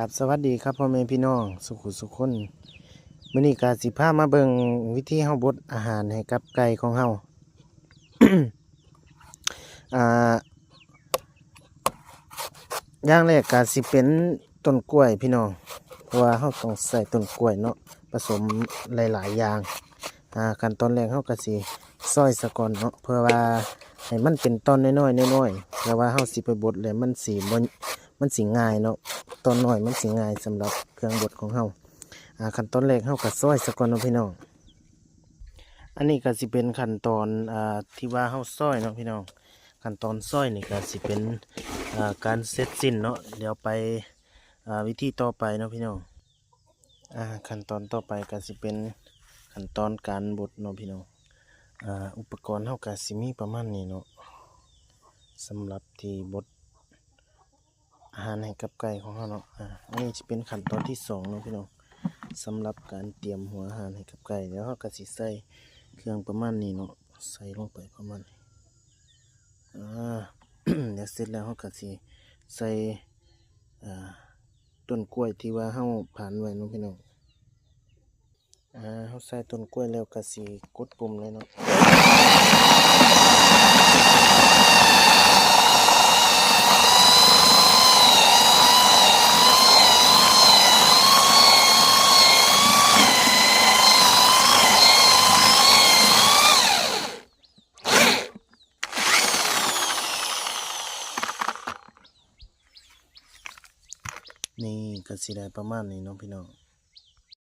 กับสวัสดีครับพ่อแม่พี่น้องสุขุสุขคนมื้อนี้ก็สิพามาเบิ่งวิธีเฮาบดอาหารให้กับไก่ของเฮา อ่าอย่างแรกก็สิเป็นต้นกล้วยพี่น้องเพราะว่าเฮาต้องใส่ต้นกล้วยเนาะผสมหลายๆอย่างขั้นตอนแรกเฮาก็สิซอยซะก่อนเนาะเพื่อว่าให้มันเป็นตอนน้อยๆน้อยๆแล้วว่าเฮาสิไปบดแล้วมันสิง่ายเนาะตอนน้อยมันสิง่ายสำหรับเครื่องบดของเฮาขั้นตอนแรกเฮาก็ซอยซะก่อนเนาะพี่น้องอันนี้ก็สิเป็นขั้นตอนที่ว่าเฮาซอยเนาะพี่น้องขั้นตอนซอยนี่ก็สิเป็นการเสร็จสิ้นเนาะเดี๋ยวไปวิธีต่อไปเนาะพี่น้องขั้นตอนต่อไปก็สิเป็นขั้นตอนการบดเนาะพี่น้องอุปกรณ์เฮาก็สิมีประมาณนี้เนาะสำหรับที่บดอาหารให้กับไก่ของเฮาเนาะอันนี้จะเป็นขั้นตอนที่2เนาะพี่น้องสำหรับการเตรียมหัวอาหารให้กับไก่แล้วเฮาก็สิใส่เครื่องประมาณนี้เนาะใส่ลงไปประมาณนี้เดี๋ยวเสร็จแล้วเฮาก็สิใส่ต้นกล้วยที่ว่าเฮาผ่านไว้เนาะพี่น้องเฮาใส่ต้นกล้วยแล้วก็สิกดปุ่มเลยเนาะนี่ก็สิได้ประมาณนี้เนาะพี่น้อง